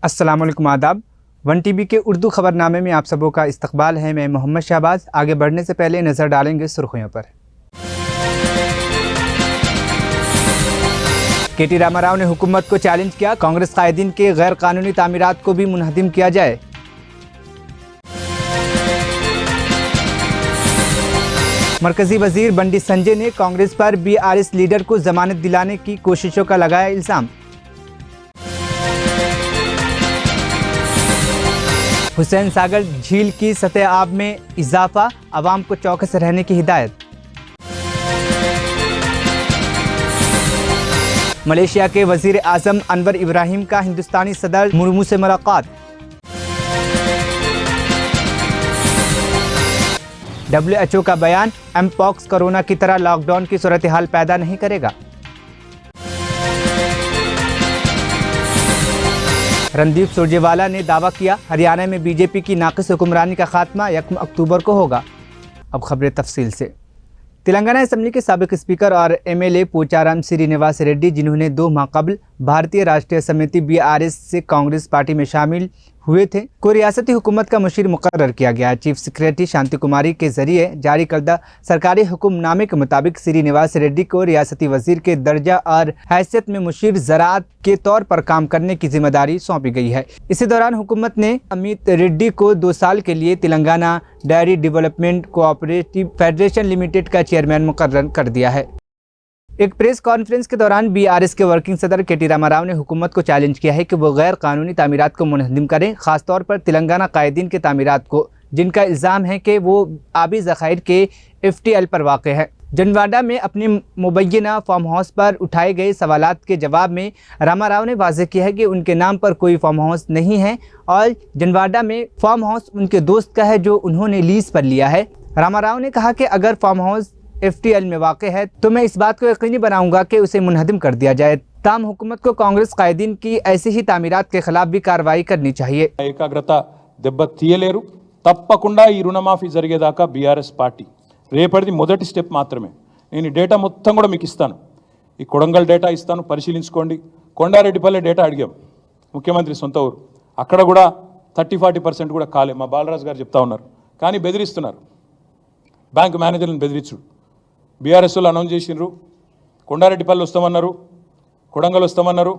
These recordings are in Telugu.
अस्सलाम वालेकुम आदाब। वन टीवी के उर्दू खबरनामे में आप सबों का इस्तकबाल है। मैं मोहम्मद शहबाज। आगे बढ़ने से पहले नज़र डालेंगे सुर्खियों पर। के.टी. रामाराव ने हुकूमत को चैलेंज किया, कांग्रेस कायदीन के गैर कानूनी तामीरात को भी मुनहदिम किया जाए। मरकजी वजीर बंडी संजय ने कांग्रेस पर बीआरएस लीडर को जमानत दिलाने की कोशिशों का लगाया इल्ज़ाम। हुसैन सागर झील की सतह आब में इजाफा, आवाम को चौकस रहने की हिदायत। मलेशिया के वजीर आजम अनवर इब्राहिम का हिंदुस्तानी सदर मुर्मू से मुलाकात। WHO का बयान, एमपॉक्स कोरोना की तरह लॉकडाउन की सूरत हाल पैदा नहीं करेगा। रणदीप सुरजेवाला ने दावा किया, हरियाणा में बीजेपी की नाक़िस हुक्मरानी का खात्मा 1 अक्टूबर को होगा। अब खबरें तफसील से। तेलंगाना असेंबली के साबिक स्पीकर और MLA पोचाराम श्रीनिवास रेड्डी, जिन्होंने 2 माह कबल भारतीय राष्ट्रीय समिति BRS से कांग्रेस पार्टी में शामिल हुए थे, को रियासती हुकूमत का मुशीर मुकर्रर किया गया। चीफ सेक्रेटरी शांति कुमारी के जरिए जारी करदा सरकारी हुक्मनामे के मुताबिक श्रीनिवास रेड्डी को रियासती वजीर के दर्जा और हैसियत में मुशीर ज़राअत के तौर पर काम करने की जिम्मेदारी सौंपी गई है। इसी दौरान हुकूमत ने अमित रेड्डी को 2 साल के लिए Telangana dairy development cooperative federation limited का चेयरमैन मुकर्रर कर दिया है। एक प्रेस कॉन्फ्रेंस के दौरान BRS के वर्किंग सदर के.टी. रामाराव ने हुकूमत को चैलेंज किया है कि वो गैर कानूनी तामीरात को मुनहदिम करें, खासतौर पर तेलंगाना कायदीन के तामीरात को, जिनका इल्ज़ाम है कि वो आबी ज़खायर के FTL पर वाक़ है। जनवाडा में अपने मुबैना फार्म हाउस पर उठाए गए सवालात के जवाब में रामाराव ने वाज़ेह किया है कि उनके नाम पर कोई फार्म हाउस नहीं है और जनवाडा में फार्म हाउस उनके दोस्त का है जो उन्होंने लीज़ पर लिया है। रामाराव ने कहा कि अगर फार्म हाउस FTL में वाक़ है तो मैं इस बात को यकीनी बनाऊंगा कि उसे मुनहदिम कर दिया जाए। ताम हुकूमत को कांग्रेस कायदीन की ऐसी ही तामीरात के खिलाफ भी कार्रवाई करनी चाहिए। ఏకాగ్రత దెబ్బ తీయలేరు। తప్పకుండా ఈ రుణమాఫీ జరిగేదాకా BRS పార్టీ రేపటిది మొదటి స్టెప్ మాత్రమే। నేను ఈ డేటా మొత్తం కూడా మీకు ఇస్తాను, ఈ కొడంగల్ డేటా ఇస్తాను, పరిశీలించుకోండి। కొండారెడ్డిపల్లి డేటా అడిగాం, ముఖ్యమంత్రి సొంత ఊరు, అక్కడ కూడా 30-40% కూడా కాలే। మా బాలరాజు గారు చెప్తా ఉన్నారు, కానీ బెదిరిస్తున్నారు, బ్యాంక్ మేనేజర్లను బెదిరించుడు। BRS వాళ్ళు అనౌన్స్ చేసినారు, కొండారెడ్డిపల్లి వస్తామన్నారు, కొడంగల్ వస్తామన్నారు,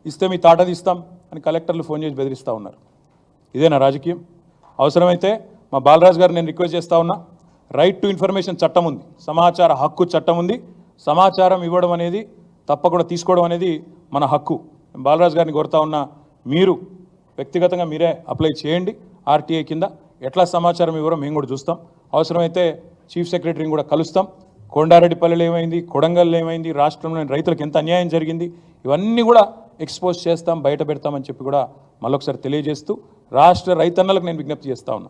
ఇస్తే మీ తాట తీస్తాం అని కలెక్టర్లు ఫోన్ చేసి బెదిరిస్తూ ఉన్నారు। ఇదేనా రాజకీయం? అవసరమైతే మా బాలరాజు గారు నేను రిక్వెస్ట్ చేస్తూ ఉన్నా, రైట్ టు ఇన్ఫర్మేషన్ చట్టం ఉంది, సమాచార హక్కు చట్టం ఉంది, సమాచారం ఇవ్వడం అనేది తప్పకుండా తీసుకోవడం అనేది మన హక్కు। బాలరాజు గారిని కోరుతా ఉన్నా, మీరు వ్యక్తిగతంగా మీరే అప్లై చేయండి RTI కింద, ఎట్లా సమాచారం ఇవ్వరో మేము కూడా చూస్తాం। అవసరమైతే చీఫ్ సెక్రటరీని కూడా కలుస్తాం। కొండారెడ్డిపల్లిలో ఏమైంది, కొడంగల్లో ఏమైంది, రాష్ట్రంలోని రైతులకు ఎంత అన్యాయం జరిగింది, ఇవన్నీ కూడా ఎక్స్పోజ్ చేస్తాం, బయట పెడతామని చెప్పి కూడా మళ్ళొకసారి తెలియజేస్తూ రాష్ట్ర రైతన్నలకు నేను విజ్ఞప్తి చేస్తూ ఉన్నా,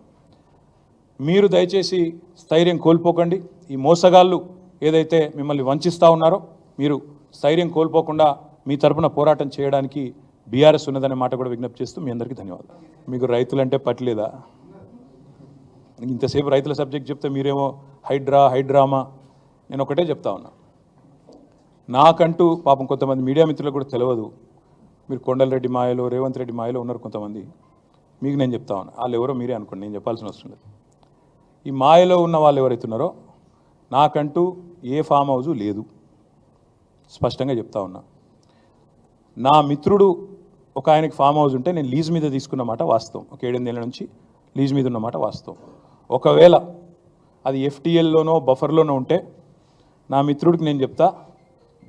మీరు దయచేసి స్థైర్యం కోల్పోకండి। ఈ మోసగాళ్ళు ఏదైతే మిమ్మల్ని వంచిస్తూ ఉన్నారో మీరు స్థైర్యం కోల్పోకుండా మీ తరపున పోరాటం చేయడానికి BRS ఉన్నదనే మాట కూడా విజ్ఞప్తి చేస్తూ మీ అందరికీ ధన్యవాదాలు। మీకు రైతులంటే పట్లేదా? ఇంతసేపు రైతుల సబ్జెక్ట్ చెప్తే మీరేమో హైడ్రామా। నేను ఒకటే చెప్తా ఉన్నా, నాకంటూ పాపం కొంతమంది మీడియా మిత్రులకు కూడా తెలియదు, మీరు కొండలరెడ్డి మాయలో, రేవంత్ రెడ్డి మాయలో ఉన్నారు కొంతమంది, మీకు నేను చెప్తా ఉన్నా, వాళ్ళు ఎవరో మీరే అనుకోండి, నేను చెప్పాల్సిన అవసరం లేదు। ఈ మాయలో ఉన్న వాళ్ళు ఎవరైతే ఉన్నారో, నాకంటూ ఏ ఫామ్ హౌజు లేదు, స్పష్టంగా చెప్తా ఉన్నా। నా మిత్రుడు ఒక ఆయనకి ఫామ్ హౌస్ ఉంటే నేను లీజ్ మీద తీసుకున్న మాట వాస్తవం, ఒక 7-8 ఏళ్ళ నుంచి లీజ్ మీద ఉన్నమాట వాస్తవం। ఒకవేళ అది FTLలోనో బఫర్లోనో ఉంటే నా మిత్రుడికి నేను చెప్తా,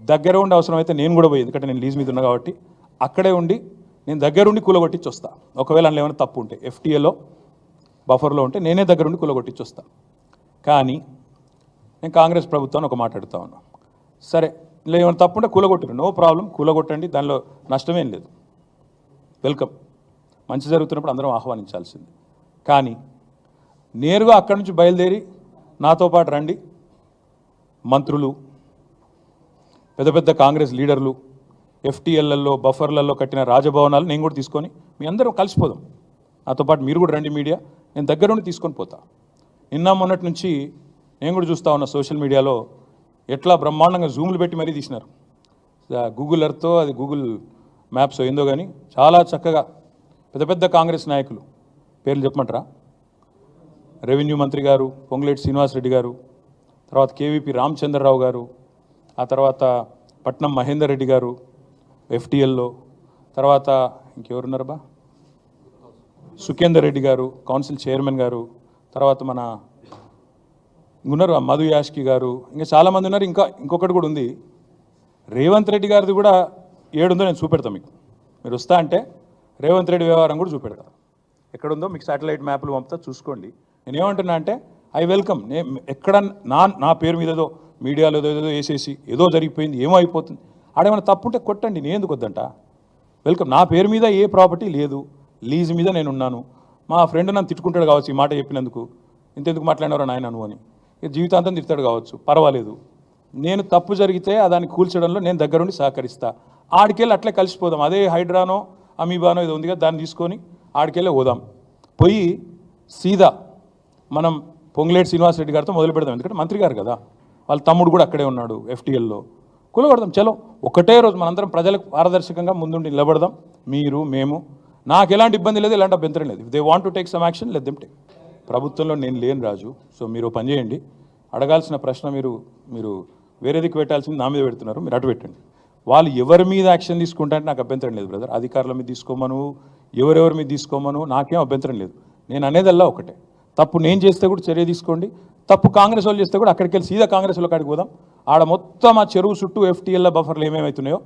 దగ్గర ఉండి అవసరమైతే నేను కూడా పోయి, ఎందుకంటే నేను లీజ్ మీద ఉన్నా కాబట్టి అక్కడే ఉండి నేను దగ్గరుండి కూలగొట్టించి వస్తా। ఒకవేళ అందులో ఏమైనా తప్పు ఉంటే FTLలో బఫర్లో ఉంటే నేనే దగ్గరుండి కూలగొట్టించి వస్తా। కానీ నేను కాంగ్రెస్ ప్రభుత్వాన్ని ఒక మాట అడుగుతా ఉన్నా, సరే ఇలా ఏమైనా తప్పు ఉంటే కూలగొట్టరు, నో ప్రాబ్లం, కూలగొట్టండి, దానిలో నష్టమేం లేదు, వెల్కమ్, మంచి జరుగుతున్నప్పుడు అందరం ఆహ్వానించాల్సింది। కానీ నేరుగా అక్కడి నుంచి బయలుదేరి నాతో పాటు రండి, మంత్రులు, పెద్ద పెద్ద కాంగ్రెస్ లీడర్లు, FTLలలో బఫర్లలో కట్టిన రాజభవనాలు నేను కూడా తీసుకొని మీ అందరం కలిసిపోదాం, నాతో పాటు మీరు కూడా రండి మీడియా, నేను దగ్గర ఉండి తీసుకొని పోతా। నిన్న మొన్నటి నుంచి నేను కూడా చూస్తూ ఉన్నా సోషల్ మీడియాలో ఎట్లా బ్రహ్మాండంగా జూములు పెట్టి మరీ తీసినారు, గూగుల్ ఎర్త్తో అది గూగుల్ మ్యాప్స్ ఏందో కానీ చాలా చక్కగా పెద్ద పెద్ద కాంగ్రెస్ నాయకులు పేర్లు చెప్పమంటారా? రెవెన్యూ మంత్రి గారు పొంగులేటి శ్రీనివాసరెడ్డి గారు, తర్వాత కేవీపీ రామచంద్రరావు గారు, ఆ తర్వాత పట్నం మహేందర్ రెడ్డి గారు ఎఫ్టీఎల్లో, తర్వాత ఇంకెవరున్నారబ్బా, సుఖేందర్ రెడ్డి గారు కౌన్సిల్ చైర్మన్ గారు, తర్వాత మన ఉన్నారు మధు యాష్కి గారు, ఇంకా చాలామంది ఉన్నారు. ఇంకొకటి కూడా ఉంది, రేవంత్ రెడ్డి గారిది కూడా ఏడుందో నేను చూపెడతాను మీకు. మీరు వస్తా అంటే రేవంత్ రెడ్డి వ్యవహారం కూడా చూపెడతా. ఎక్కడుందో మీకు శాటిలైట్ మ్యాప్లు పంపుతా, చూసుకోండి. నేను ఏమంటున్నా అంటే ఐ వెల్కమ్. ఎక్కడ నా పేరు మీద ఏదో మీడియాలో ఏదో వేసేసి ఏదో జరిగిపోయింది ఏమో అయిపోతుంది ఆడేమైనా తప్పుంటే కొట్టండి, నేను ఎందుకు వద్దంట. వెల్కమ్. నా పేరు మీద ఏ ప్రాపర్టీ లేదు, లీజ్ మీద నేను ఉన్నాను. మా ఫ్రెండ్ నన్ను తిట్టుకుంటాడు కావచ్చు ఈ మాట చెప్పినందుకు, ఇంతెందుకు మాట్లాడినారో నాయన నువ్వు అని, జీవితాంతం తిడతాడు కావచ్చు, పర్వాలేదు. నేను తప్పు జరిగితే దాన్ని కూల్చడంలో నేను దగ్గరుండి సహకరిస్తా. ఆడికెళ్ళి అట్లే కలిసిపోదాం. అదే హైడ్రానో అమీబానో ఇది ఉంది కదా, దాన్ని తీసుకొని ఆడికెళ్ళి పోదాం. పోయి సీదా మనం పొంగులేటి శ్రీనివాసరెడ్డి గారితో మొదలు పెడదాం. ఎందుకంటే మంత్రి గారు కదా, వాళ్ళ తమ్ముడు కూడా అక్కడే ఉన్నాడు ఎఫ్టీఎల్లో. కూలగొడదాం. చలో ఒకటే రోజు మనందరం ప్రజలకు పారదర్శకంగా ముందుండి నిలబడదాం. మీరు మేము, నాకు ఎలాంటి ఇబ్బంది లేదు, ఎలాంటి అభ్యంతరం లేదు. If they want to take some action let them take. ప్రభుత్వంలో నేను లేను రాజు. సో మీరు పని చేయండి, అడగాల్సిన ప్రశ్న మీరు వేరే దిక్కు పెట్టాల్సింది నా మీద పెడుతున్నారు, మీరు అటు పెట్టండి. వాళ్ళు ఎవరి మీద యాక్షన్ తీసుకుంటారంటే నాకు అభ్యంతరం లేదు బ్రదర్. అధికారుల మీద తీసుకోమను, ఎవరెవరి మీద తీసుకోమను, నాకేం అభ్యంతరం లేదు. నేను అనేదల్లా ఒకటే, తప్పు నేను చేస్తే కూడా చర్య తీసుకోండి, తప్పు కాంగ్రెస్ వాళ్ళు చేస్తే కూడా అక్కడికి వెళ్ళి సీదా కాంగ్రెస్ వాళ్ళ కాడికి పోదాం. ఆడ మొత్తం ఆ చెరువు చుట్టూ ఎఫ్టీఎల్ బఫర్లు ఏమేమవుతున్నాయో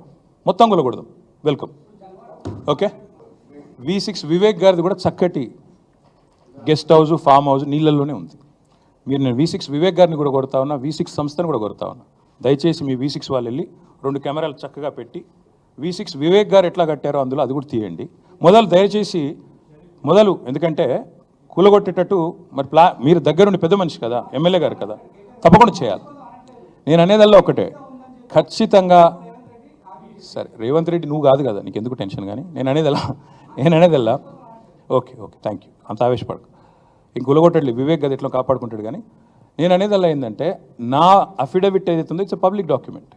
మొత్తం కొలగొడదాం. వెల్కమ్. ఓకే. V6 వివేక్ గారిది కూడా చక్కటి గెస్ట్ హౌస్, ఫామ్ హౌస్ నీళ్ళల్లోనే ఉంది. నేను V6 వివేక్ గారిని కూడా కొడతా ఉన్నా, V6 సంస్థను కూడా కొడతా ఉన్నా. దయచేసి మీ V6 వాళ్ళు వెళ్ళి 2 కెమెరాలు చక్కగా పెట్టి V6 వివేక్ గారు ఎట్లా కట్టారో అందులో అది కూడా తీయండి. దయచేసి ఎందుకంటే కూలగొట్టేటట్టు మరి మీరు దగ్గరుండి పెద్ద మనిషి కదా, ఎమ్మెల్యే గారు కదా, తప్పకుండా చేయాలి. నేను అనేదల్లా ఒకటే, ఖచ్చితంగా. సరే రేవంత్ రెడ్డి నువ్వు కాదు కదా, నీకు ఎందుకు టెన్షన్. కానీ నేను అనేదల్లా ఓకే థ్యాంక్ యూ, అంత ఆవేశపడకు. ఇంక కూలగొట్టట్లేదు, వివేక్ గది ఎట్లా కాపాడుకుంటాడు. కానీ నేను అనేదల్లా ఏంటంటే, నా అఫిడవిట్ ఏదైతే ఉందో ఇట్స్ పబ్లిక్ డాక్యుమెంట్.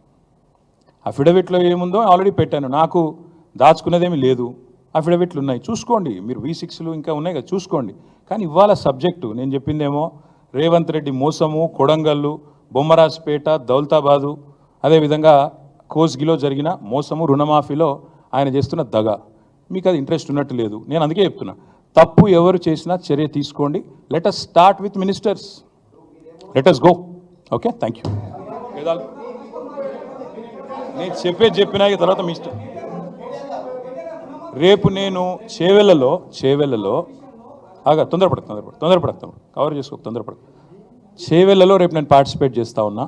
అఫిడవిట్లో ఏముందో ఆల్రెడీ పెట్టాను, నాకు దాచుకునేదేమీ లేదు. అఫిడవిట్లు ఉన్నాయి, చూసుకోండి. మీరు V6లు ఇంకా ఉన్నాయి కదా, చూసుకోండి. కానీ ఇవాళ సబ్జెక్టు నేను చెప్పిందేమో రేవంత్ రెడ్డి మోసము, కొడంగల్లు, బొమ్మరాజ్పేట, దౌలతాబాదు, అదేవిధంగా కోస్గిలో జరిగిన మోసము, రుణమాఫీలో ఆయన చేస్తున్న దగ. మీకు అది ఇంట్రెస్ట్ ఉన్నట్టు లేదు. నేను అందుకే చెప్తున్నా, తప్పు ఎవరు చేసినా చర్య తీసుకోండి. Let us start with ministers, let us go. Okay, thank you. నేను చెప్పినా తర్వాత మీ ఇష్టం. రేపు నేను చేవెళ్ళలో తొందరపడకు కవర్ చేసుకో, తొందరపడకు. చేవెళ్ళలో రేపు నేను పార్టిసిపేట్ చేస్తూ ఉన్నా.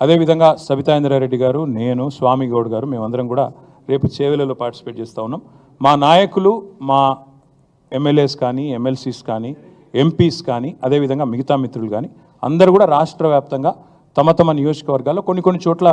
అదేవిధంగా సబితా ఇంద్రారెడ్డి గారు, నేను, స్వామి గౌడ్ గారు, మేమందరం కూడా రేపు చేవెళ్ళలో పార్టిసిపేట్ చేస్తూ ఉన్నాం. మా నాయకులు, మా ఎమ్మెల్యేస్ కానీ, ఎమ్మెల్సీస్ కానీ, ఎంపీస్ కానీ, అదేవిధంగా మిగతా మిత్రులు కానీ అందరూ కూడా రాష్ట్ర వ్యాప్తంగా తమ నియోజకవర్గాల్లో కొన్ని చోట్ల.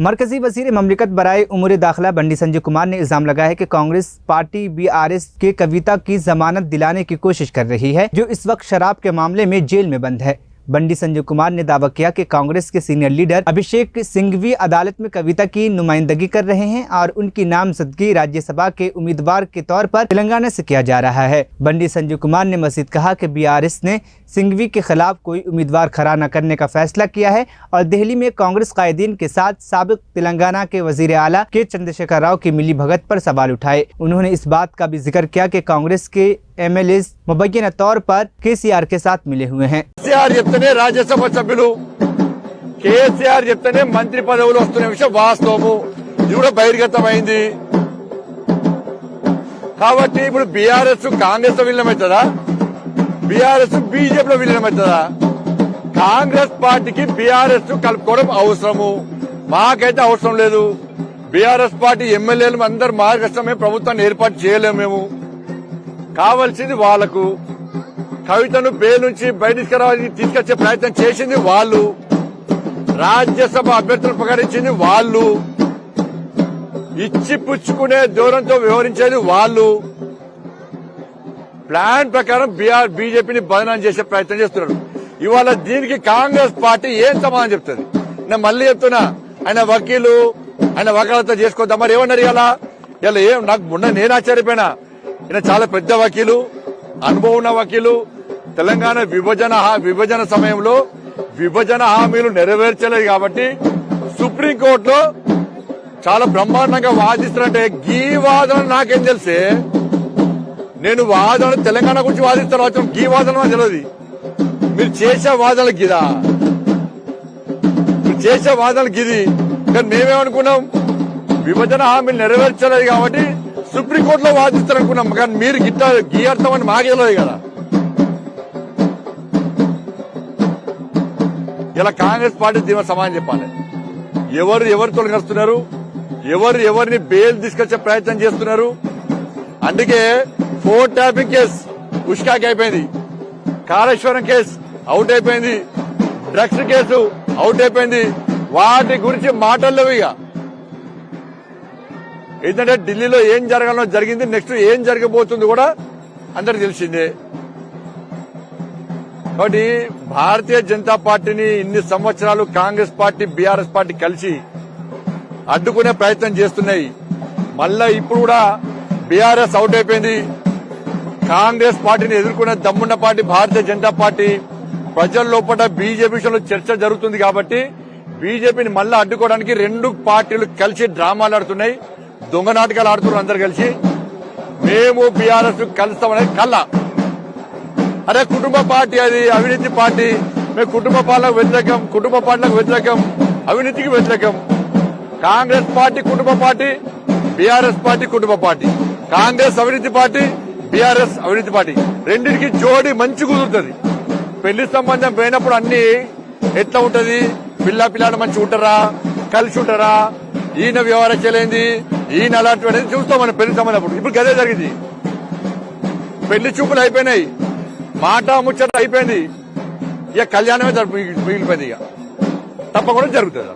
मरकजी वजीर ममलिकत बराए उमूर दाखिला बंडी संजय कुमार ने इल्ज़ाम लगाया है कि कांग्रेस पार्टी BRS के कविता की जमानत दिलाने की कोशिश कर रही है, जो इस वक्त शराब के मामले में जेल में बंद है। बंडी संजय कुमार ने दावा किया कि कांग्रेस के सीनियर लीडर अभिषेक सिंघवी अदालत में कविता की नुमाइंदगी कर रहे हैं और उनकी नामजदगी राज्यसभा के उम्मीदवार के तौर पर तेलंगाना से किया जा रहा है। बंडी संजय कुमार ने मजीद कहा कि BRS ने सिंघवी के खिलाफ कोई उम्मीदवार खड़ा न करने का फैसला किया है और दिल्ली में कांग्रेस कायदीन के साथ साबिक तेलंगाना के वजीर आला के चंद्रशेखर राव की मिली भगत पर सवाल उठाए। उन्होंने इस बात का भी जिक्र किया कि कांग्रेस के MLAs मुबैना तौर पर KCR के साथ मिले हुए हैं। राज्यसभा सभ्युలు కేసీఆర్ చెప్తేనే మంత్రి పదవులు వస్తున్న విషయం వాస్తవము, ఇది కూడా బహిర్గతమైంది. కాబట్టి ఇప్పుడు బీఆర్ఎస్ కాంగ్రెస్ లో విలీనమవుతుందా, బీఆర్ఎస్ బీజేపీలో విలీనమవుతుందా? కాంగ్రెస్ పార్టీకి బీఆర్ఎస్ కలుపుకోవడం అవసరము, మాకైతే అవసరం లేదు. బీఆర్ఎస్ పార్టీ ఎమ్మెల్యేలు అందరు మార్గదర్శనమే ప్రభుత్వాన్ని ఏర్పాటు చేయలేము. మేము కావాల్సింది వాళ్లకు. కవితను బెయిల్ నుంచి బయటికి తీసుకొచ్చే ప్రయత్నం చేసింది వాళ్ళు, రాజ్యసభ అభ్యర్థులు ప్రకటించింది వాళ్ళు, ఇచ్చి పుచ్చుకునే దూరంతో వ్యవహరించేది వాళ్ళు. ప్లాన్ ప్రకారం బీజేపీని బదనాం చేసే ప్రయత్నం చేస్తున్నారు. ఇవాళ దీనికి కాంగ్రెస్ పార్టీ ఏం సమాధానం చెప్తుంది? నేను మళ్ళీ చెప్తున్నా, ఆయన వకీలు, ఆయన వకాలతో చేసుకోద్దాం. మరి ఏమన్నారు? ఇలా ఇలా ఏం నాకు మొన్న నేను ఆశ్చర్యపోయినా. ఈయన చాలా పెద్ద వకీలు, అనుభవం ఉన్న వకీలు. తెలంగాణ విభజన సమయంలో విభజన హామీలు నెరవేర్చలేదు కాబట్టి సుప్రీంకోర్టులో చాలా బ్రహ్మాండంగా వాదిస్తున్నట్టే. గీ వాదన నాకేం తెలిసే, నేను వాదన తెలంగాణ గురించి వాదిస్తాను, గీ వాదన నాకు తెలియదు. మీరు చేసే వాదనలు గిదా, మీరు చేసే వాదనలు గిది. కానీ మేమేమనుకున్నాం, విభజన హామీలు నెరవేర్చలేదు కాబట్టి సుప్రీంకోర్టులో వాదిస్తారనుకున్నాం. కానీ మీరు గిట్ట గీ అర్థం అని మాకే తెలియదు కదా. ఇలా కాంగ్రెస్ పార్టీ దీని సమాధానం చెప్పాలి. ఎవరు తొలగిస్తున్నారు, ఎవరిని బెయిల్ తీసుకొచ్చే ప్రయత్నం చేస్తున్నారు. అందుకే ఫోన్ ట్యాపింగ్ కేసు ఉష్కాకి అయిపోయింది, కాళేశ్వరం కేసు అవుట్ అయిపోయింది, డ్రగ్స్ కేసు అవుట్ అయిపోయింది. వాటి గురించి మాటలు ఇక ఏంటంటే ఢిల్లీలో ఏం జరగాలో జరిగింది, నెక్స్ట్ ఏం జరగబోతుంది కూడా అందరికి తెలిసిందే. కాబట్టి భారతీయ జనతా పార్టీని ఇన్ని సంవత్సరాలు కాంగ్రెస్ పార్టీ, బీఆర్ఎస్ పార్టీ కలిసి అడ్డుకునే ప్రయత్నం చేస్తున్నాయి. మళ్ళా ఇప్పుడు కూడా బీఆర్ఎస్ అవుట్ అయిపోయింది. కాంగ్రెస్ పార్టీని ఎదుర్కొనే దమ్మున్న పార్టీ భారతీయ జనతా పార్టీ. ప్రజల లోపల బీజేపీ విషయంలో చర్చ జరుగుతుంది కాబట్టి బీజేపీని మళ్ళా అడ్డుకోవడానికి రెండు పార్టీలు కలిసి డ్రామాలు ఆడుతున్నాయి, దొంగ నాటకాలు ఆడుతున్నారు అందరు కలిసి. మేము బీఆర్ఎస్ కలుస్తామనేది కల్లా. అరే కుటుంబ పార్టీ, అది అవినీతి పార్టీ. మేము కుటుంబ పాలనకు వ్యతిరేకం, కుటుంబ పాలనకు వ్యతిరేకం, అవినీతికి వ్యతిరేకం. కాంగ్రెస్ పార్టీ కుటుంబ పార్టీ, బీఆర్ఎస్ పార్టీ కుటుంబ పార్టీ. కాంగ్రెస్ అవినీతి పార్టీ, బీఆర్ఎస్ అవినీతి పార్టీ. రెండింటికి జోడి మంచి కుదురుతుంది. పెళ్లి సంబంధం పోయినప్పుడు అన్ని ఎట్లా ఉంటది, పిల్లాడు మంచి ఉంటారా, కలిసి ఉంటారా, ఈయన వ్యవహారం చేయలేంది, ఈయన అలాంటి అనేది చూస్తాం మనం పెళ్లి సంబంధం. ఇప్పుడు గదే జరిగింది. పెళ్లి చూపులు అయిపోయినాయి, మాట ముచ్చట అయిపోయింది, ఇక కళ్యాణమే మిగిలిపోయింది. ఇక తప్పకుండా జరుగుతుంది.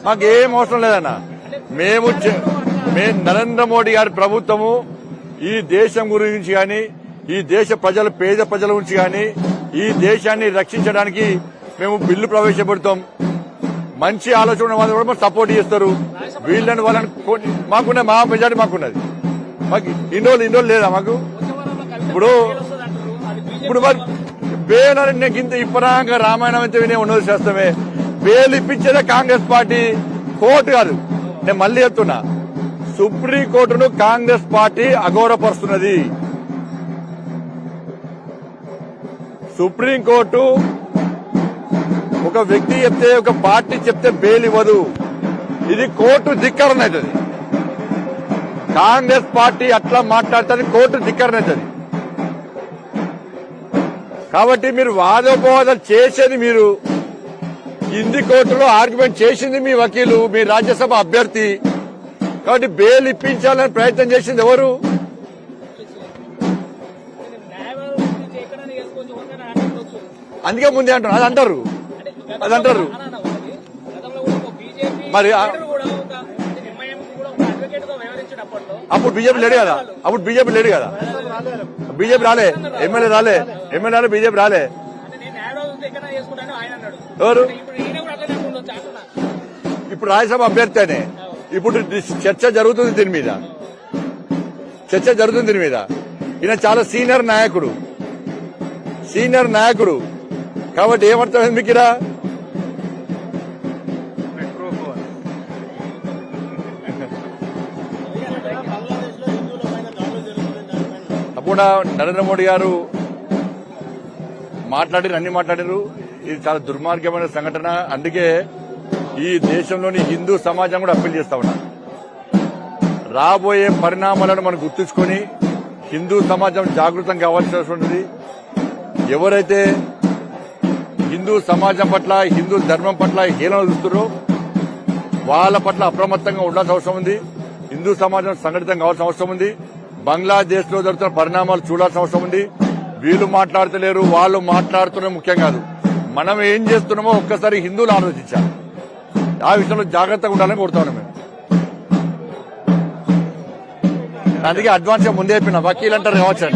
మాకేం అవసరం లేదన్నా. మేము నరేంద్ర మోడీ గారి ప్రభుత్వము ఈ దేశం గురించి గాని, ఈ దేశ ప్రజలు, పేద ప్రజల గురించి గాని, ఈ దేశాన్ని రక్షించడానికి మేము బిల్లు ప్రవేశపెడతాం. మంచి ఆలోచన ఉన్న వాళ్ళు కూడా సపోర్ట్ చేస్తారు. వీళ్ళని వాళ్ళని మాకున్న మా మెజార్టీ మాకున్నది. మాకు ఇన్ని రోజులు లేదా మాకు. ఇప్పుడు మరి బేల్ ఇంత ఇప్పటిదాకా రామాయణం అయితే వినే ఉన్నది చేస్తామే. బేల్ ఇప్పించేదే కాంగ్రెస్ పార్టీ, కోర్టు కాదు. నేను మళ్ళీ చెప్తున్నా, సుప్రీంకోర్టును కాంగ్రెస్ పార్టీ అగౌరవపరుస్తున్నది. సుప్రీంకోర్టు ఒక వ్యక్తి చెప్తే, ఒక పార్టీ చెప్తే బెయిల్ ఇవ్వదు. ఇది కోర్టు ధిక్కరణ అవుతుంది. కాంగ్రెస్ పార్టీ అట్లా మాట్లాడుతుంది, కోర్టు ధిక్కరణ అవుతుంది. కాబట్టి మీరు వాదోపవాదాలు చేసేది మీరు, హిందీ కోర్టులో ఆర్గ్యుమెంట్ చేసింది మీ వకీలు, మీ రాజ్యసభ అభ్యర్థి. కాబట్టి బెయిల్ ఇప్పించాలని ప్రయత్నం చేసింది ఎవరు? అందుకే ముందే అంటారు, అది అంటారు. మరి అప్పుడు బీజేపీ లేడు కదా, బీజేపీ రాలే, ఎమ్మెల్యే రాలే, బీజేపీ రాలే. ఎవరు? ఇప్పుడు రాజ్యసభ అభ్యర్థి అనే. ఇప్పుడు చర్చ జరుగుతుంది దీని మీద. ఈయన చాలా సీనియర్ నాయకుడు కాబట్టి ఏమర్థమైంది మీకు? అప్పుడు నరేంద్ర మోడీ గారు అన్ని మాట్లాడారు. ఇది చాలా దుర్మార్గమైన సంఘటన. అందుకే ఈ దేశంలోని హిందూ సమాజం కూడా అప్పీల్ చేస్తా ఉన్నారు. రాబోయే పరిణామాలను మనం గుర్తుంచుకొని హిందూ సమాజం జాగృతం కావాల్సినటువంటిది. ఎవరైతే హిందూ సమాజం పట్ల, హిందూ ధర్మం పట్ల హీనం చూస్తున్నారో వాళ్ళ పట్ల అప్రమత్తంగా ఉండాల్సిన అవసరం ఉంది. హిందూ సమాజం సంఘటితం కావాల్సిన అవసరం ఉంది. బంగ్లాదేశ్ లో జరుగుతున్న పరిణామాలు చూడాల్సిన అవసరం ఉంది. వీళ్ళు మాట్లాడతలేరు, వాళ్ళు మాట్లాడుతున్న ముఖ్యం కాదు. మనం ఏం చేస్తున్నామో ఒక్కసారి హిందువులు ఆలోచించాలి. ఆ విషయంలో జాగ్రత్తగా ఉండాలని కోరుతా ఉన్నాం మేము. అందుకే అడ్వాన్స్ గా ముందే చెప్పిన వకీల్ అంటారు కావచ్చు.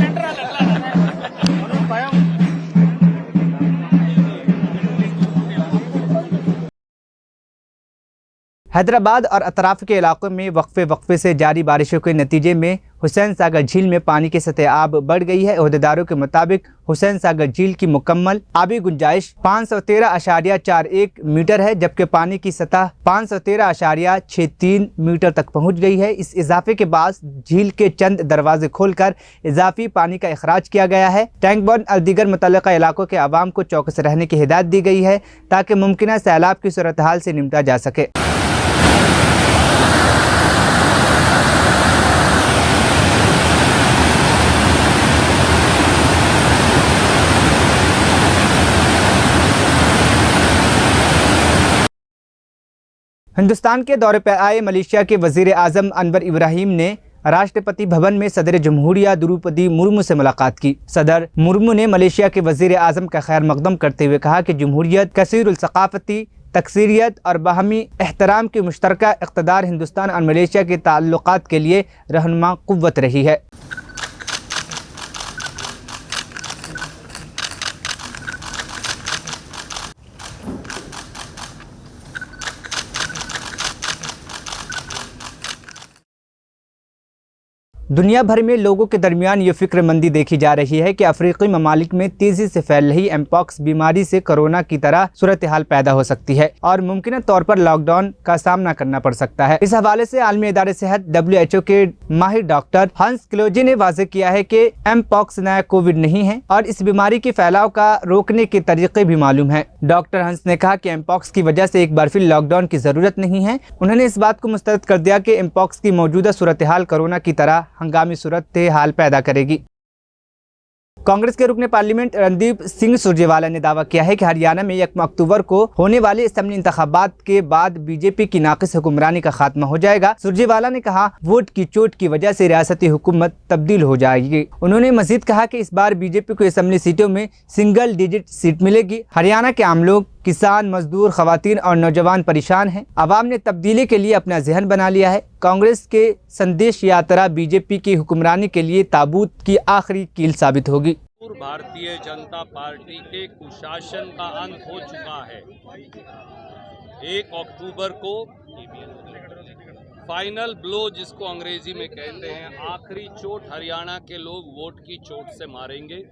हैदराबाद और अतराफ के इलाकों में वक्फे से जारी बारिशों के नतीजे में हुसैन सागर झील में पानी की सतह आब बढ़ गई है। ओहदेदारों के मुताबिक हुसैन सागर झील की मुकम्मल आबी गुंजाइश 513.41 मीटर है, जबकि पानी की सतह 513.63 मीटर तक पहुंच गई है। इस इजाफे के बाद झील के चंद दरवाजे खोलकर इजाफी पानी का इखराज किया गया है। टैंक बंद और दीगर मुतल्लिका इलाकों के आवाम को चौकस रहने की हिदायत दी गई है ताकि मुमकिन सैलाब की सूरत हाल से निपटा जा सके। हिंदुस्तान के दौरे पर आए मलेशिया के वजीर आजम अनवर इब्राहिम ने राष्ट्रपति भवन में सदर जमहूरिया द्रौपदी मुर्मू से मुलाकात की। सदर मुर्मू ने मलेशिया के वजीर आजम का खैर मकदम करते हुए कहा कि जमहूरियत कसीरुल सकाफती तकसीरियत और बाहमी एहतराम की मुश्तरका इक़्तिदार हिंदुस्तान और मलेशिया के ताल्लुकात के लिए रहनुमा क़ुव्वत रही है। दुनिया भर में लोगों के दरमियान ये फिक्रमंदी देखी जा रही है कि अफ्रीकी ममालिक में तेजी से फैल रही एमपॉक्स बीमारी से कोरोना की तरह सूरत हाल पैदा हो सकती है और मुमकिन तौर पर लॉकडाउन का सामना करना पड़ सकता है। इस हवाले से आलमी इदारे सेहत WHO के माहिर डॉक्टर हंस क्लोजी ने वाज़ेह किया है कि एमपॉक्स नया कोविड नहीं है और इस बीमारी के फैलाव का रोकने के तरीके भी मालूम है। डॉक्टर हंस ने कहा कि एमपॉक्स की वजह से एक बार फिर लॉकडाउन की जरूरत नहीं है। उन्होंने इस बात को मुस्तरद कर दिया कि एमपॉक्स की मौजूदा सूरत हाल कोरोना की तरह हंगामी सूरत हाल पैदा करेगी। कांग्रेस के रुकने पार्लियामेंट रणदीप सिंह सुरजेवाला ने दावा किया है कि हरियाणा में 1 अक्टूबर को होने वाले असेंबली इंतखाबात के बाद बीजेपी की नाक़िस हुक्मरानी का खात्मा हो जाएगा। सुरजेवाला ने कहा, वोट की चोट की वजह से रियासती हुकूमत तब्दील हो जाएगी। उन्होंने मजीद कहा कि इस बार बीजेपी को असेंबली सीटों में सिंगल डिजिट सीट मिलेगी। हरियाणा के आम लोग, किसान, मजदूर, खवातीन और नौजवान परेशान हैं। अवाम ने तब्दीली के लिए अपना जहन बना लिया है। कांग्रेस के संदेश यात्रा बीजेपी की हुक्मरानी के लिए ताबूत की आखिरी कील साबित होगी। भारतीय जनता पार्टी के कुशासन का अंत हो चुका है। 1 अक्टूबर को फाइनल ब्लो, जिसको अंग्रेजी में कहते हैं, आखिरी चोट हरियाणा के लोग वोट की चोट से मारेंगे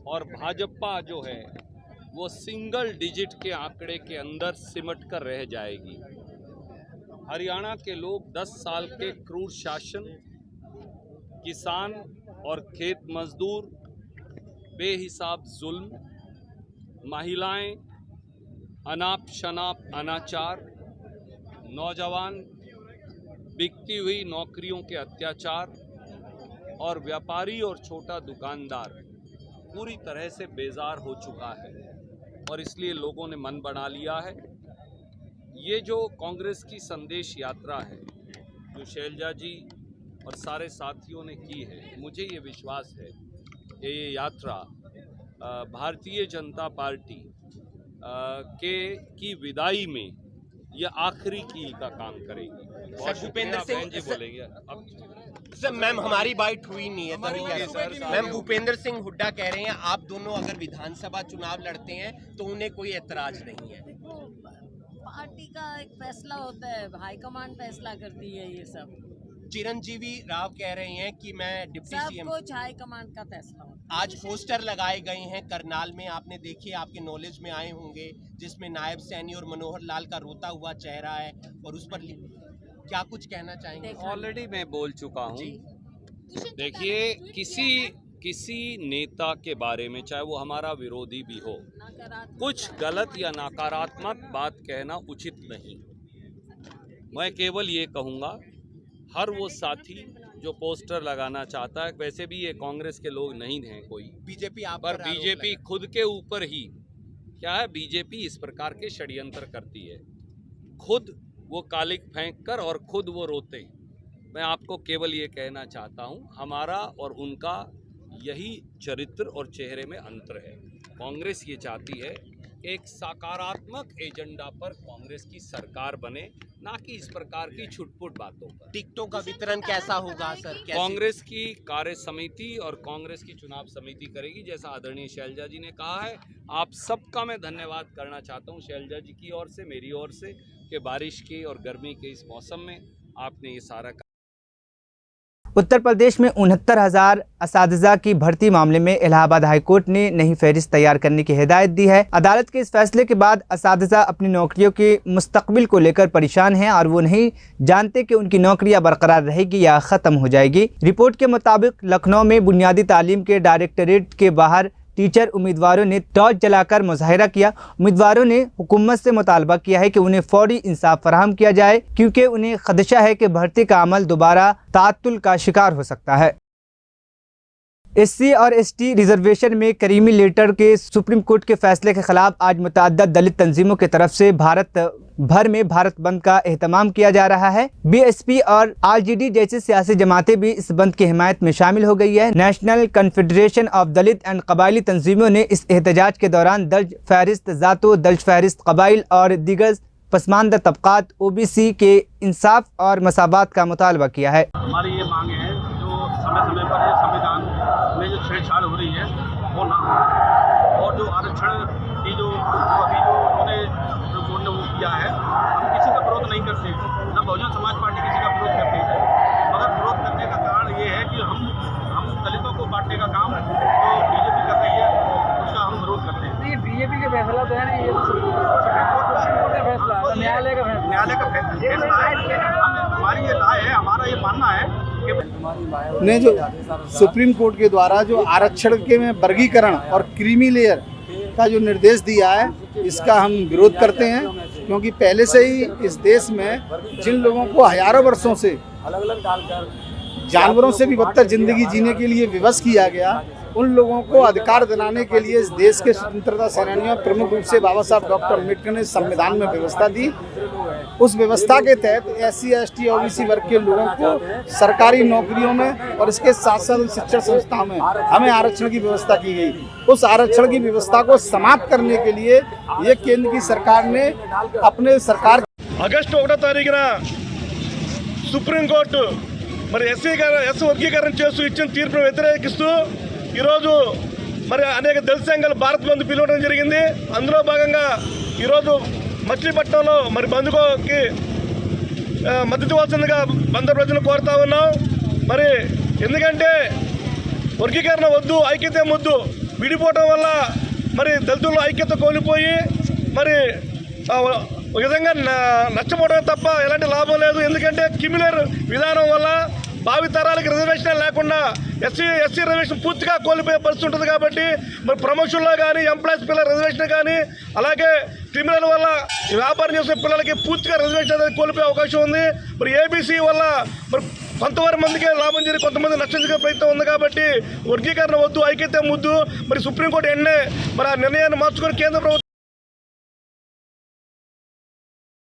और भाजपा जो है वो सिंगल डिजिट के आंकड़े के अंदर सिमट कर रह जाएगी। हरियाणा के लोग 10 साल के क्रूर शासन, किसान और खेत मजदूर, बेहिसाब जुल्म, महिलाएं, अनाप शनाप अनाचार, नौजवान, बिकती हुई नौकरियों के अत्याचार और व्यापारी और छोटा दुकानदार पूरी तरह से बेजार हो चुका है और इसलिए लोगों ने मन बना लिया है। ये जो कांग्रेस की संदेश यात्रा है जो शैलजा जी और सारे साथियों ने की है, मुझे ये विश्वास है कि ये यात्रा भारतीय जनता पार्टी की विदाई में ये आखिरी कील का काम करेगी। सर, भूपेंद्र सिंह जी बोलेंगे अब। सर मैम, हमारी बाइट हुई नहीं है तभी कह रहा हूं। मैम, भूपेंद्र सिंह हुड्डा कह रहे हैं आप दोनों अगर विधानसभा चुनाव लड़ते हैं तो उन्हें कोई ऐतराज नहीं है। पार्टी का एक फैसला होता है, हाईकमान फैसला करती है ये सब। चिरंजीवी राव कह रहे हैं कि मैं डिप्टी सब सीएम। कुछ हाईकमान का फैसला होता है। आज पोस्टर लगाए गए हैं करनाल में, आपने देखिए, आपके नॉलेज में आए होंगे, जिसमें नायब सैनी और मनोहर लाल का रोता हुआ चेहरा है और उस पर क्या कुछ कहना चाहेंगे? ऑलरेडी मैं बोल चुका हूँ। जी। देखिए, किसी नेता के बारे में, चाहे वो हमारा विरोधी भी हो, कुछ गलत या नकारात्मक बात कहना उचित नहीं। मैं केवल ये कहूँगा, हर वो साथी जो पोस्टर लगाना चाहता है, वैसे भी ये कांग्रेस के लोग नहीं हैं कोई, बीजेपी आप पर बीजेपी खुद के ऊपर ही क्या है, बीजेपी इस प्रकार के षड्यंत्र करती है, खुद वो कालिक फेंक कर और खुद वो रोते। मैं आपको केवल ये कहना चाहता हूँ, हमारा और उनका यही चरित्र और चेहरे में अंतर है। कांग्रेस ये चाहती है एक सकारात्मक एजेंडा पर कांग्रेस की सरकार बने, ना कि इस प्रकार की छुटपुट बातों पर। टिकटों का वितरण कैसा होगा सर? कैसे? कांग्रेस की कार्य समिति और कांग्रेस की चुनाव समिति करेगी, जैसा आदरणीय शैलजा जी ने कहा है। आप सबका मैं धन्यवाद करना चाहता हूं, शैलजा जी की ओर से, मेरी ओर से, कि बारिश के और गर्मी के इस मौसम में आपने ये सारा उत्तर प्रदेश में 69,000 असातिज़ा की भर्ती मामले में इलाहाबाद हाईकोर्ट ने नई फहरिस्त तैयार करने की हिदायत दी है। अदालत के इस फैसले के बाद असातिज़ा अपनी नौकरियों के मुस्तकबिल को लेकर परेशान हैं और वो नहीं जानते कि उनकी नौकरियां बरकरार रहेगी या ख़त्म हो जाएगी। रिपोर्ट के मुताबिक लखनऊ में बुनियादी तालीम के डायरेक्टरेट के बाहर टीचर उम्मीदवारों ने टॉर्च जलाकर मुजाहिरा किया। उम्मीदवारों ने हुकूमत से मुतालबा किया है कि उन्हें फौरी इंसाफ फराहम किया जाए, क्योंकि उन्हें खदशा है कि भर्ती का अमल दोबारा ताअत्तुल का शिकार हो सकता है। एससी और एसटी रिजर्वेशन में करीमी लेटर के सुप्रीम कोर्ट के फैसले के खिलाफ आज मुतअद्दिद दलित तंजीमों की तरफ से भारत भर में भारत बंद का एहतमाम किया जा रहा है। बीएसपी और आरजेडी जैसी सियासी जमातें भी इस बंद की हिमायत में शामिल हो गई है। National Confederation of Dalit and कबायली तंजीमों ने इस एहतजाज के दौरान दर्ज फहरिस्त जातों, दर्ज फहरिस्त कबाइल और दीगर पसमानदा तबकात ओबीसी के इंसाफ और मसावत का मुतालबा किया है। हमारी ये मांग है जो समय समय पर ये संविधान में जो छेड़छाड़ हो रही है वो ना हो, और जो आरक्षण की जो अभी जो उन्होंने जो कोर्ट ने वो किया है, हम किसी का विरोध नहीं करते, न बहुजन समाज पार्टी किसी का विरोध करती है, मगर विरोध करने का कारण ये है कि हम दलितों को बांटने का काम जो बीजेपी कर रही है उसका हम विरोध करते हैं। ये बीजेपी का फैसला तो है नहीं, ये सुप्रीम कोर्ट का फैसला है, न्यायालय का फैसला है। हमारी ये राय है, हमारा ये मानना है ने जो सुप्रीम कोर्ट के द्वारा जो आरक्षण के में वर्गीकरण और क्रीमी लेयर का जो निर्देश दिया है, इसका हम विरोध करते हैं, क्योंकि पहले से ही इस देश में जिन लोगों को हजारों वर्षों से जानवरों से भी बदतर जिंदगी जीने के लिए विवश किया गया, उन लोगों को अधिकार दिलाने के लिए इस देश के स्वतंत्रता सेनानियों प्रमुख रूप से बाबा साहब डॉक्टर अम्बेडकर ने संविधान में व्यवस्था दी। उस व्यवस्था के तहत एससी, एसटी, ओबीसी वर्ग के लोगों को सरकारी नौकरियों में और इसके साथ साथ शिक्षण संस्थाओं में हमें आरक्षण की व्यवस्था की गई। उस आरक्षण की व्यवस्था को समाप्त करने के लिए ये केंद्र की सरकार ने अपने सरकार ఆగస్టు 1వ తారీఖున సుప్రీంకోర్టు మరి ఎస్సీ వర్గీకరణ చేస్తూ ఇచ్చిన తీర్పును వ్యతిరేకిస్తూ ఈరోజు మరి అనేక దళిత సంఘాలు భారత్ బంద్ పిలవడం జరిగింది. అందులో భాగంగా ఈరోజు మచిలీపట్నంలో మరి బంద్కి మద్దతు ఇవ్వాల్సిందిగా బంద ప్రజలను కోరుతా ఉన్నాం. మరి ఎందుకంటే వర్గీకరణ వద్దు, ఐక్యత వద్దు, విడిపోవడం వల్ల మరి దళితుల్లో ఐక్యత కోల్పోయి మరి ఒక విధంగా నష్టపోవడమే తప్ప ఎలాంటి లాభం లేదు. ఎందుకంటే క్రిమినల్ విధానం వల్ల భావి తరాలకు రిజర్వేషన్ లేకుండా ఎస్సీ రిజర్వేషన్ పూర్తిగా కోల్పోయే పరిస్థితి ఉంటుంది. కాబట్టి మరి ప్రమోషన్లో కానీ ఎంప్లాయీస్ పిల్లల రిజర్వేషన్ కానీ అలాగే క్రిమినల్ వల్ల వ్యాపారం చేసే పిల్లలకి పూర్తిగా రిజర్వేషన్ అనేది కోల్పోయే అవకాశం ఉంది. మరి ఏబీసీ వల్ల మరి కొంతవరకు మందికి లాభం జరిగి కొంతమంది నష్టం జరిగే ప్రయత్నం ఉంది. కాబట్టి వర్గీకరణ వద్దు, ఐక్యత వద్దు. మరి సుప్రీంకోర్టు ఎన్నే మరి ఆ నిర్ణయాన్ని మార్చుకొని కేంద్ర ప్రభుత్వం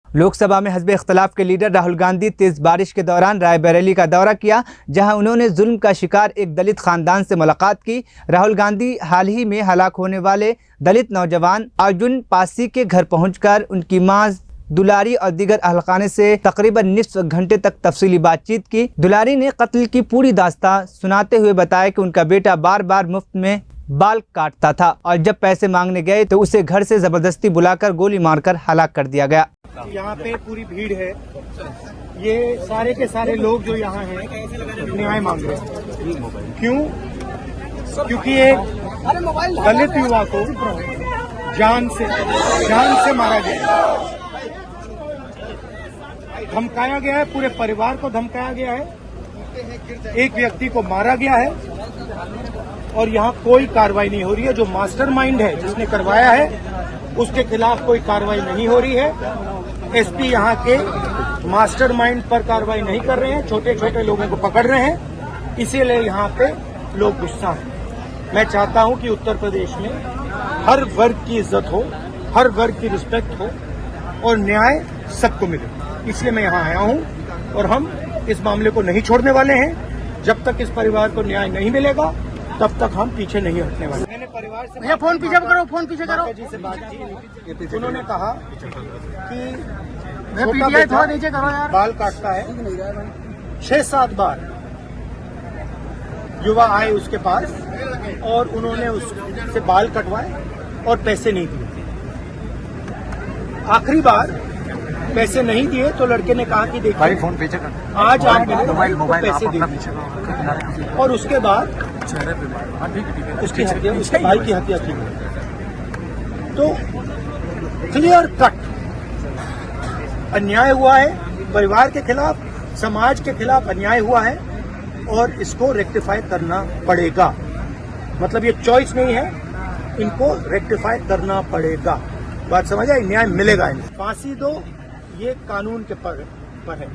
लोकसभा में हज़ब इख्तलाफ के लीडर राहुल गांधी तेज़ बारिश के दौरान रायबरेली का दौरा किया, जहां उन्होंने जुल्म का शिकार एक दलित खानदान से मुलाकात की। राहुल गांधी हाल ही में हलाक होने वाले दलित नौजवान अर्जुन पासी के घर पहुंचकर उनकी मां दुलारी और दीगर अहलखाने से तकरीबन निस्फ घंटे तक तफसीली बातचीत की। दुलारी ने कत्ल की पूरी दास्तां सुनाते हुए बताया कि उनका बेटा बार बार मुफ्त में बाल काटता था और जब पैसे मांगने गए तो उसे घर से जबरदस्ती बुलाकर गोली मारकर हलाक कर दिया गया। यहाँ पे पूरी भीड़ है, ये सारे के सारे लोग जो यहाँ हैं न्याय मांग रहे हैं। क्यों? क्योंकि एक दलित युवा को जान से मारा गया, धमकाया गया है, पूरे परिवार को धमकाया गया है, एक व्यक्ति को मारा गया है और यहाँ कोई कार्रवाई नहीं हो रही है। जो मास्टरमाइंड है जिसने करवाया है उसके खिलाफ कोई कार्रवाई नहीं हो रही है। एसपी यहाँ के मास्टरमाइंड पर कार्रवाई नहीं कर रहे हैं, छोटे छोटे लोगों को पकड़ रहे हैं, इसीलिए यहाँ पे लोग गुस्सा हैं। मैं चाहता हूँ कि उत्तर प्रदेश में हर वर्ग की इज्जत हो, हर वर्ग की रिस्पेक्ट हो और न्याय सबको मिले, इसलिए मैं यहाँ आया हूँ और हम इस मामले को नहीं छोड़ने वाले हैं। जब तक इस परिवार को न्याय नहीं मिलेगा तब तक हम पीछे नहीं हटने वाले। मैंने परिवार से फोन पीछे करो, फोन पीछे करो जी से बात की। उन्होंने कहा कि थोड़ा नीचे करो यार, बाल काटता है। 6-7 बार युवा आए उसके पास और उन्होंने उससे बाल कटवाए और पैसे नहीं दिए। आखिरी बार पैसे नहीं दिए तो लड़के ने कहा कि देखिए फोन पीछे कर, आज आप मोबाइल पैसे दे दीजिए। और उसके बाद उसकी हत्या, उसके भाई की हत्या की गई। तो क्लियर कट अन्याय हुआ है, परिवार के खिलाफ, समाज के खिलाफ अन्याय हुआ है और इसको रेक्टिफाई करना पड़ेगा। मतलब ये चॉइस नहीं है, इनको रेक्टिफाई करना पड़ेगा। बात समझ आई? न्याय मिलेगा इन्हें। फांसी दो, ये कानून के पर है,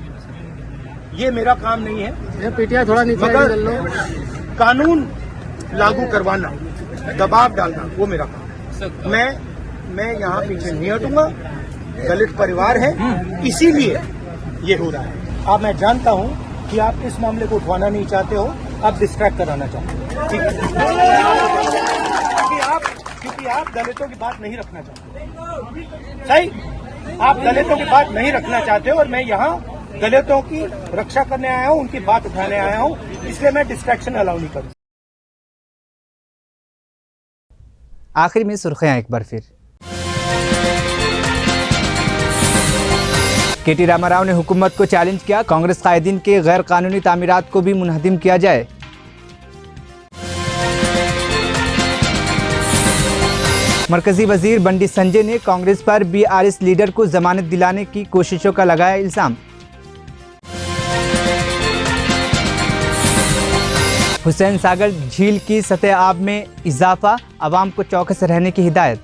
ये मेरा काम नहीं है। पीटिया थोड़ा नीचे कर लो। कानून लागू करवाना, दबाव डालना, वो मेरा काम है। मैं यहाँ पीछे नहीं हटूंगा। दलित परिवार है, इसीलिए ये हो रहा है। अब मैं जानता हूँ कि आप इस मामले को उठवाना नहीं चाहते हो, आप डिस्ट्रैक्ट कराना चाहते हो, ठीक है? क्योंकि आप दलितों की बात नहीं रखना चाहते, सही? आप दलितों की बात नहीं रखना चाहते हो और मैं यहाँ दलितों की रक्षा करने आया हूँ, उनकी बात उठाने आया हूँ, इसलिए मैं डिस्ट्रैक्शन अलाउ नहीं करूँ। आखिर में सुर्खियां एक बार फिर। केटी रामाराव ने हुकूमत को चैलेंज किया, कांग्रेस कायदीन के गैर कानूनी तामीरात को भी मुनहदिम किया जाए। मरकजी वजीर बंडी संजय ने कांग्रेस पर बीआरएस लीडर को जमानत दिलाने की कोशिशों का लगाया इल्जाम। हुसैन सागर झील की सतह आब में इजाफा, आवाम को चौकस रहने की हिदायत।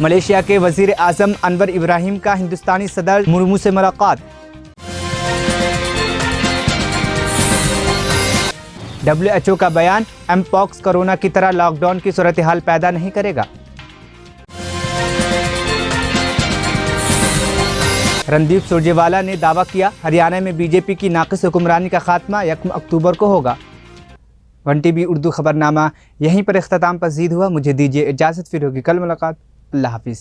मलेशिया के वजीर आजम अनवर इब्राहिम का हिंदुस्तानी सदर मुर्मू से मुलाकात। WHO का बयान, एमपॉक्स कोरोना की तरह लॉकडाउन की सूरत हाल पैदा नहीं करेगा। रणदीप सुरजेवाला ने दावा किया, हरियाणा में बीजेपी की नाक़िस हुक्मरानी का खात्मा 1 अक्टूबर को होगा। 1TV उर्दू खबरनामा यहीं पर इख्तिताम पसीद हुआ। मुझे दीजिए इजाज़त, फिर होगी कल मुलाकात। अल्लाह हाफिज़।